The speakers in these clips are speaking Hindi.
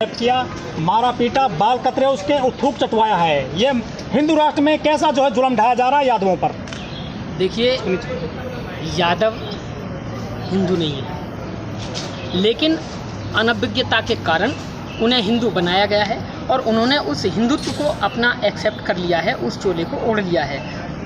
किया, मारा पीटा, बाल कतरे उसके थूक चटवाया है। ये हिंदू राष्ट्र में कैसा जो है जुल्म ढाया जा रहा है यादवों पर। देखिए, यादव हिंदू नहीं है, लेकिन अनभिज्ञता के कारण उन्हें हिंदू बनाया गया है और उन्होंने उस हिंदुत्व को अपना एक्सेप्ट कर लिया है, उस चोले को ओढ़ लिया है।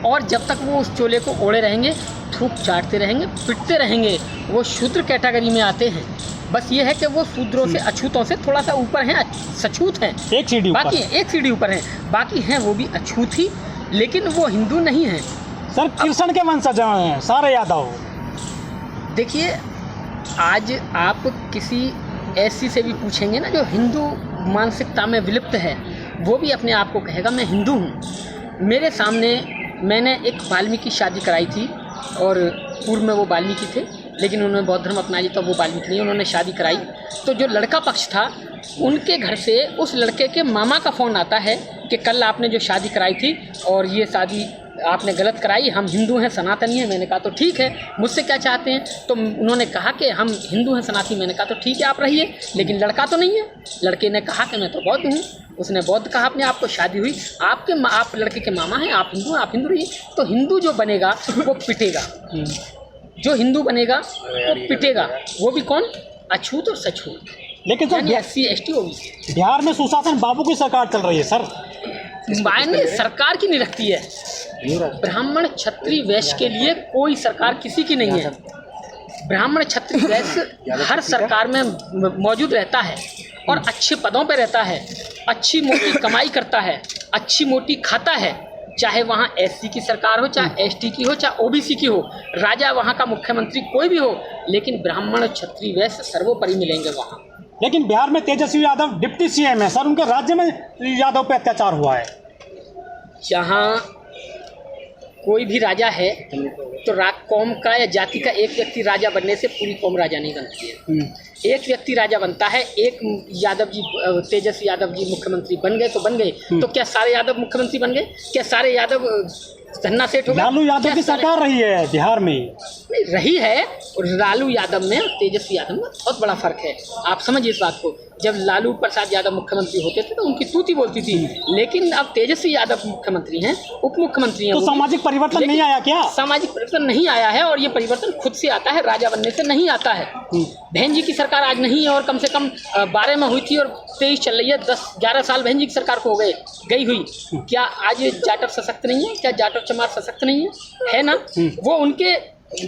और जब तक वो उस चोले को ओढ़े रहेंगे, थूक चाटते रहेंगे, पिटते रहेंगे, वो शूद्र कैटेगरी में आते हैं। बस ये है कि वो शूद्रों से, अछूतों से थोड़ा सा ऊपर हैं, सछूत हैं, एक सीढ़ी ऊपर, बाकी एक सीढ़ी ऊपर हैं, बाकी हैं वो भी अछूत ही, लेकिन वो हिंदू नहीं हैं। सर कृष्ण के वंशज हैं सारे यादव। देखिए, आज आप किसी ऐसी से भी पूछेंगे ना जो हिंदू मानसिकता में विलुप्त है, वो भी अपने आप को कहेगा मैं हिंदू हूँ। मेरे सामने मैंने एक वाल्मीकि शादी कराई थी और पूर्व में वो वाल्मीकि थे, लेकिन उन्होंने बौद्ध धर्म अपना लिया तो वो वाल्मीकि नहीं, उन्होंने शादी कराई। तो जो लड़का पक्ष था उनके घर से उस लड़के के मामा का फ़ोन आता है कि कल आपने जो शादी कराई थी और ये शादी आपने गलत कराई, हम हिंदू हैं, सनातनी हैं। मैंने कहा तो ठीक है, मुझसे क्या चाहते हैं? तो उन्होंने कहा कि हम हिंदू हैं, सनातनी। मैंने कहा तो ठीक है, आप रहिए, लेकिन लड़का तो नहीं है। लड़के ने कहा कि मैं तो बौद्ध हूँ, उसने बौद्ध कहा अपने आप को, शादी हुई। आप लड़के के मामा हैं, आप हिंदू हैं, आप हिंदू रहिए। तो हिंदू जो बनेगा वो पिटेगा, जो हिंदू बनेगा वो पिटेगा, वो भी कौन? अछूत और सछूत। लेकिन sir SC ST OBC Bihar में सुशासन बाबू की सरकार चल रही है सर। मायने सरकार की नहीं रखती है। ब्राह्मण क्षत्रिय वैश्य के लिए कोई सरकार किसी की नहीं है। ब्राह्मण क्षत्रिय वैश्य हर सरकार में मौजूद रहता है और अच्छे पदों पर रहता है, अच्छी मोटी कमाई करता है, अच्छी मोटी खाता है, चाहे वहाँ SC की सरकार हो, चाहे ST की हो, चाहे OBC की हो, राजा वहाँ का मुख्यमंत्री कोई भी हो, लेकिन ब्राह्मण क्षत्रिय वैश्य सर्वोपरि मिलेंगे वहाँ। लेकिन बिहार में तेजस्वी यादव डिप्टी CM है सर, उनके राज्य में यादव पे अत्याचार हुआ है। जहाँ कोई भी राजा है तो कौम का या जाति का एक व्यक्ति राजा बनने से पूरी कौम राजा नहीं बनती है। एक व्यक्ति राजा बनता है। एक यादव जी, तेजस्वी यादव जी मुख्यमंत्री बन गए तो बन गए, तो क्या सारे यादव मुख्यमंत्री बन गए? क्या सारे यादव धन्ना सेठ हो गए? लालू यादव की सरकार रही है बिहार में, नहीं रही है, और लालू यादव में और तेजस्वी यादव में बहुत बड़ा फर्क है। आप समझिए इस बात को। जब लालू प्रसाद यादव मुख्यमंत्री होते थे तो उनकी तूती बोलती थी, लेकिन अब तेजस्वी यादव मुख्यमंत्री हैं, उप मुख्यमंत्री हैं। तो सामाजिक परिवर्तन नहीं आया क्या? सामाजिक परिवर्तन नहीं आया है, और ये परिवर्तन खुद से आता है, राजा बनने से नहीं आता है। बहन जी की सरकार आज नहीं है, और कम से कम 12 में हुई थी और 23 चल रही है। 10-11 साल बहन जी की सरकार को हो गई हुई। क्या आज जाटव सशक्त नहीं है? क्या जाटव चमार सशक्त नहीं है ना? वो उनके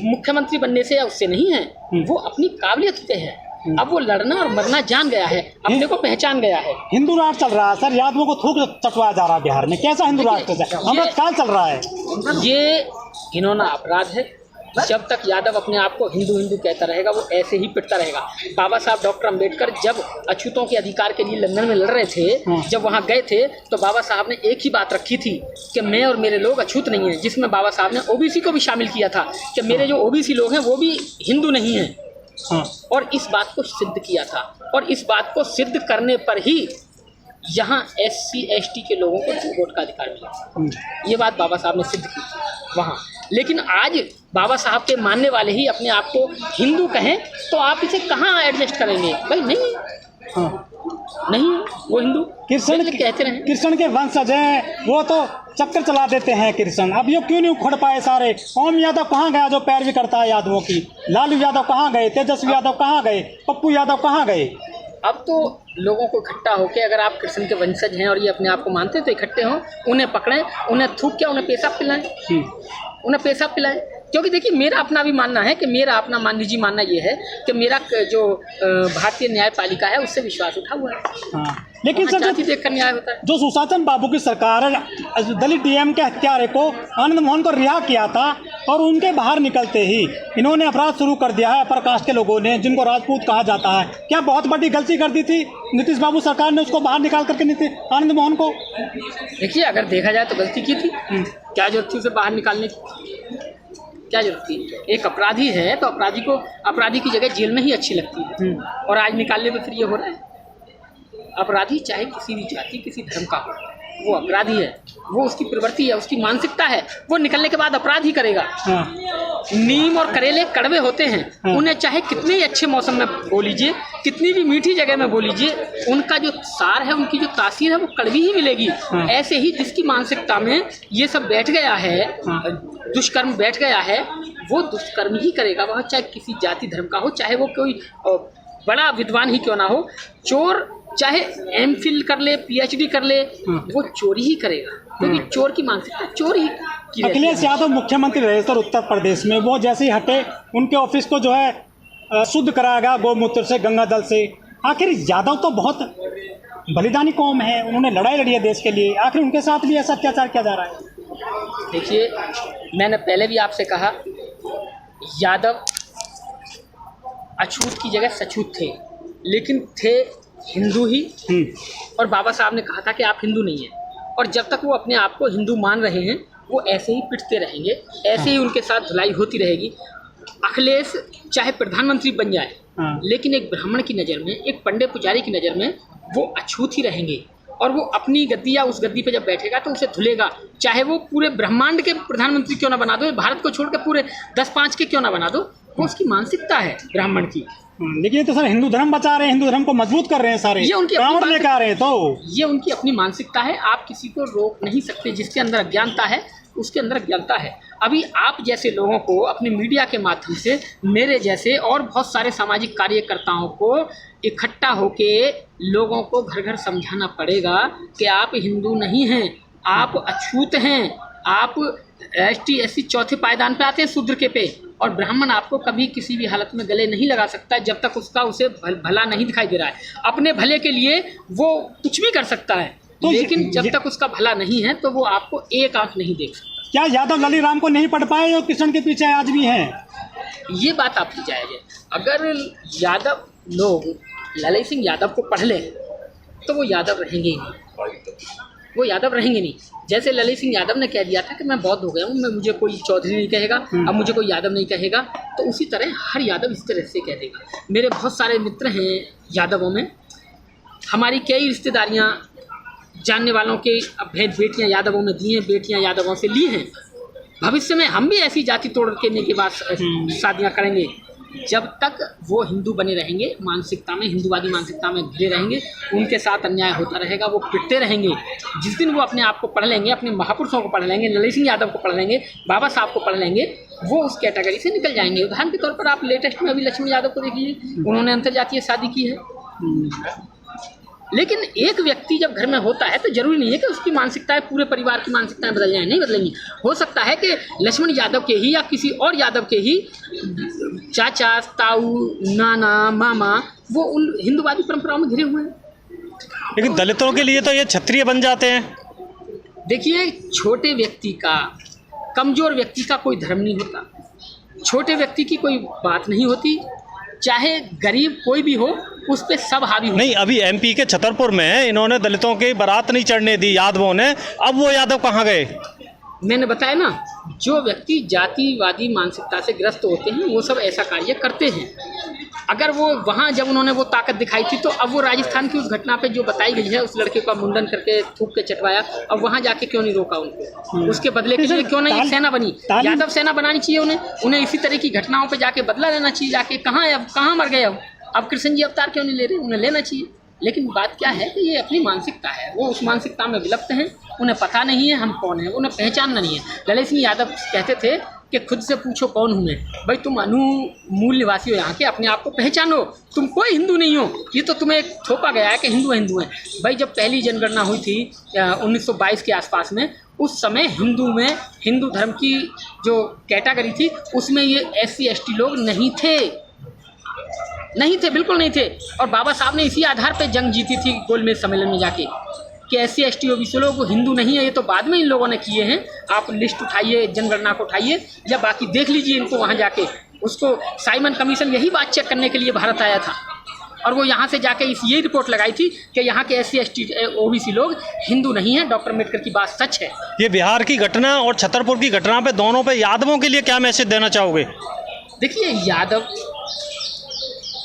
मुख्यमंत्री बनने से या उससे नहीं है, वो अपनी काबिलियत पे है। अब वो लड़ना और मरना जान गया है, अपने को पहचान गया है। हिंदू राष्ट्र चल रहा है सर, यादवों को थूक चटवाया जा रहा है बिहार में। कैसा हिंदू राष्ट्र है? अमृतकाल चल रहा है। ये घिनौना अपराध है। जब तक यादव अपने आप को हिंदू हिंदू कहता रहेगा, वो ऐसे ही पिटता रहेगा। बाबा साहब डॉक्टर अंबेडकर जब अछूतों के अधिकार के लिए लंदन में लड़ रहे थे, जब वहाँ गए थे, तो बाबा साहब ने एक ही बात रखी थी कि मैं और मेरे लोग अछूत नहीं हैं, जिसमें बाबा साहब ने OBC को भी शामिल किया था कि मेरे जो OBC लोग हैं वो भी हिंदू नहीं हैं। और इस बात को सिद्ध किया था, और इस बात को सिद्ध करने पर ही यहाँ SC ST के लोगों को वोट का अधिकार मिला। ये बात बाबा साहब ने सिद्ध की वहाँ। लेकिन आज बाबा साहब के मानने वाले ही अपने आप को हिंदू कहें तो आप इसे कहाँ एडजस्ट करेंगे? भाई नहीं, नहीं वो हिंदू कृष्ण कहते रहे। कृष्ण के वंशज हैं, वो तो चक्कर चला देते हैं कृष्ण। अब ये क्यों नहीं उखड़ पाए सारे? ओम यादव कहाँ गया जो पैरवी करता है यादवों की? लालू यादव कहाँ गए? तेजस्वी यादव कहाँ गए? पप्पू यादव कहाँ गए? अब तो लोगों को इकट्ठा होकर, अगर आप कृष्ण के वंशज हैं और ये अपने आप को मानते हैं, तो इकट्ठे हों, उन्हें पकड़ें, उन्हें थूक क्या, उन्हें पेशाब पिलाएं, उन्हें पेशाब पिलाएं। क्योंकि देखिए, मेरा अपना भी मानना है कि निजी मानना ये है कि मेरा जो भारतीय न्यायपालिका है उससे विश्वास उठा हुआ है। लेकिन सर देखकर न्याय होता है। जो सुशासन बाबू की सरकार है, दलित DM के हत्यारे को आनंद मोहन को रिहा किया था, और उनके बाहर निकलते ही इन्होंने अपराध शुरू कर दिया है अपर कास्ट के लोगों ने, जिनको राजपूत कहा जाता है। क्या बहुत बड़ी गलती कर दी थी नीतीश बाबू सरकार ने उसको बाहर निकाल करके आनंद मोहन को? देखिए, अगर देखा जाए तो गलती की थी। क्या जरूरत थी उसे बाहर निकालने की? क्या जरूरत थी? एक अपराधी है तो अपराधी की जगह जेल में ही अच्छी लगती है, और आज निकालने में फिर ये हो रहा है। अपराधी चाहे किसी भी जाति, किसी धर्म का हो, वो अपराधी है, वो उसकी प्रवृत्ति है, उसकी मानसिकता है, वो निकलने के बाद अपराध ही करेगा। हाँ। नीम और करेले कड़वे होते हैं, हाँ। उन्हें चाहे कितने ही अच्छे मौसम में बो लीजिए, कितनी भी मीठी जगह में बो लीजिए, उनका जो सार है, उनकी जो तासीर है वो कड़वी ही मिलेगी। हाँ। ऐसे ही जिसकी मानसिकता में ये सब बैठ गया है, हाँ। दुष्कर्म बैठ गया है, वो दुष्कर्म ही करेगा। वह चाहे किसी जाति धर्म का हो, चाहे वो कोई बड़ा विद्वान ही क्यों ना हो। चोर चाहे एमफिल कर ले, पीएचडी कर ले, वो चोरी ही करेगा, क्योंकि चोर की मानसिकता चोर ही की रहती है। अखिलेश यादव मुख्यमंत्री रहे सर उत्तर प्रदेश में, वो जैसे ही हटे उनके ऑफिस को जो है शुद्ध कराया गया गौमूत्र से, गंगा जल से। आखिर यादव तो बहुत बलिदानी कौम है, उन्होंने लड़ाई लड़ी है देश के लिए, आखिर उनके साथ भी ऐसा अत्याचार किया जा रहा है? देखिए, मैंने पहले भी आपसे कहा, यादव अछूत की जगह सछूत थे, लेकिन थे हिंदू ही। और बाबा साहब ने कहा था कि आप हिंदू नहीं हैं, और जब तक वो अपने आप को हिंदू मान रहे हैं वो ऐसे ही पिटते रहेंगे, ऐसे ही उनके साथ धुलाई होती रहेगी। अखिलेश चाहे प्रधानमंत्री बन जाए, लेकिन एक ब्राह्मण की नज़र में, एक पंडे पुजारी की नज़र में वो अछूत ही रहेंगे, और वो अपनी गद्दी या उस गद्दी पे जब बैठेगा तो उसे धुलेगा। चाहे वो पूरे ब्रह्मांड के प्रधानमंत्री क्यों ना बना दो, भारत को छोड़ के पूरे 10-5 के क्यों ना बना दो, वो उसकी मानसिकता है ब्राह्मण की। लेकिन ये तो सर हिंदू धर्म बचा रहे हैं, हिंदू धर्म को मजबूत कर रहे हैं सारे, ये उनकी कांवड़ लेकर आ रहे हैं, तो ये उनकी अपनी मानसिकता है। आप किसी को रोक नहीं सकते, जिसके अंदर अज्ञानता है उसके अंदर अज्ञानता है। अभी आप जैसे लोगों को अपनी मीडिया के माध्यम से, मेरे जैसे और बहुत सारे सामाजिक कार्यकर्ताओं को इकट्ठा होके लोगों को घर घर समझाना पड़ेगा कि आप हिंदू नहीं हैं, आप अछूत हैं, आप ST SC चौथे पायदान पे आते हैं शूद्र के पे, और ब्राह्मण आपको कभी किसी भी हालत में गले नहीं लगा सकता जब तक उसका उसे भला नहीं दिखाई दे रहा है। अपने भले के लिए वो कुछ भी कर सकता है, तो लेकिन जब तक उसका भला नहीं है तो वो आपको एक आंख नहीं देख सकता। क्या यादव लली राम को नहीं पढ़ पाए और कृष्ण के पीछे आज भी हैं? ये बात आपकी जायज़ है। अगर यादव लोग ललित सिंह यादव को पढ़ लें तो वो यादव रहेंगे ही नहीं, वो यादव रहेंगे नहीं। जैसे ललित सिंह यादव ने कह दिया था कि मैं बौद्ध हो गया हूँ, मैं मुझे कोई चौधरी नहीं कहेगा, अब मुझे कोई यादव नहीं कहेगा, तो उसी तरह हर यादव इस तरह से कह देगा। मेरे बहुत सारे मित्र हैं यादवों में, हमारी कई रिश्तेदारियाँ जानने वालों के भेद बेटियाँ यादवों में दी हैं, बेटियाँ यादवों से ली हैं। भविष्य में हम भी ऐसी जाति तोड़ के बाद शादियाँ करेंगे। जब तक वो हिंदू बने रहेंगे, मानसिकता में, हिंदूवादी मानसिकता में घिरे रहेंगे, उनके साथ अन्याय होता रहेगा, वो पिटते रहेंगे। जिस दिन वो अपने आप को पढ़ लेंगे, अपने महापुरुषों को पढ़ लेंगे, ललित सिंह यादव को पढ़ लेंगे, बाबा साहब को पढ़ लेंगे, वो उस कैटेगरी से निकल जाएंगे। उदाहरण के तौर पर आप लेटेस्ट में अभी लक्ष्मण यादव को देखिए, उन्होंने अंतर्जातीय शादी की है। लेकिन एक व्यक्ति जब घर में होता है तो जरूरी नहीं है कि उसकी मानसिकताएं, पूरे परिवार की मानसिकताएं बदल जाएं, नहीं बदलेंगी। हो सकता है कि लक्ष्मण यादव के ही या किसी और यादव के ही चाचा, ताऊ, नाना, मामा वो उन हिंदूवादी परंपराओं में घिरे हुए हैं। लेकिन दलितों के लिए तो ये क्षत्रिय बन जाते हैं। देखिए, छोटे व्यक्ति का, कमज़ोर व्यक्ति का कोई धर्म नहीं होता, छोटे व्यक्ति की कोई बात नहीं होती, चाहे गरीब कोई भी हो उस पर सब हावी हो। नहीं, अभी MP के छतरपुर में इन्होंने दलितों की बारात नहीं चढ़ने दी यादवों ने, अब वो यादव कहाँ गए? मैंने बताया ना, जो व्यक्ति जातिवादी मानसिकता से ग्रस्त होते हैं वो सब ऐसा कार्य करते हैं। अगर वो वहाँ जब उन्होंने वो ताकत दिखाई थी, तो अब वो राजस्थान की उस घटना पे जो बताई गई है, उस लड़के का मुंडन करके थूक के चटवाया, अब वहाँ जाके क्यों नहीं रोका उनको? उसके बदले के लिए क्यों नहीं एक सेना बनी? यादव सेना बनानी चाहिए उन्हें इसी तरह की घटनाओं पे जाके बदला लेना चाहिए। जाके कहाँ मर गए अब कृष्ण जी अवतार क्यों नहीं ले रहे? उन्हें लेना चाहिए। लेकिन बात क्या है कि ये अपनी मानसिकता है, वो उस मानसिकता में विलुप्त हैं, उन्हें पता नहीं है हम कौन है, उन्हें पहचानना नहीं है। ललित सिंह यादव कहते थे कि खुद से पूछो कौन हूँ मैं। भाई तुम मूल निवासी हो यहाँ के, अपने आप को पहचानो, तुम कोई हिंदू नहीं हो। ये तो तुम्हें एक थोपा गया है कि हिंदू हैं। भाई जब पहली जनगणना हुई थी 1922 के आसपास में, उस समय हिंदू धर्म की जो कैटेगरी थी उसमें ये SC ST लोग नहीं थे, बिल्कुल नहीं थे। और बाबा साहब ने इसी आधार पे जंग जीती थी गोलमेज सम्मेलन में जाके कि SC ST OBC लोग हिंदू नहीं है। ये तो बाद में इन लोगों ने किए हैं। आप लिस्ट उठाइए, जनगणना को उठाइए या बाकी देख लीजिए इनको वहाँ जाके। उसको साइमन कमीशन यही बात चेक करने के लिए भारत आया था, और वो यहाँ से जाके यही रिपोर्ट लगाई थी कि यहाँ के SC ST OBC लोग हिंदू नहीं हैं। डॉक्टर अम्बेडकर की बात सच है। ये बिहार की घटना और छतरपुर की घटना पे, दोनों पे यादवों के लिए क्या मैसेज देना चाहोगे? देखिए, यादव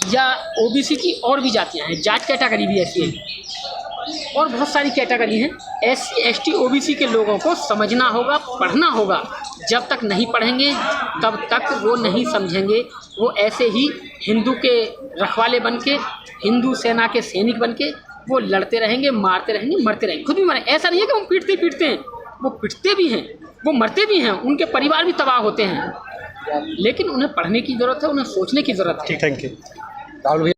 या OBC की और भी जातियाँ हैं, जाट कैटेगरी भी ऐसी है। और बहुत सारी कैटेगरी हैं। SC ST OBC के लोगों को समझना होगा, पढ़ना होगा। जब तक नहीं पढ़ेंगे तब तक वो नहीं समझेंगे। वो ऐसे ही हिंदू के रखवाले बन के, हिंदू सेना के सैनिक बन के वो लड़ते रहेंगे, मारते रहेंगे, मरते रहेंगे, खुद भी मरें। ऐसा नहीं है कि वो पीटते हैं, वो पिटते भी हैं, वो मरते भी हैं, उनके परिवार भी तबाह होते हैं। लेकिन उन्हें पढ़ने की ज़रूरत है, उन्हें सोचने की ज़रूरत है। Thank you. राहुल भैया।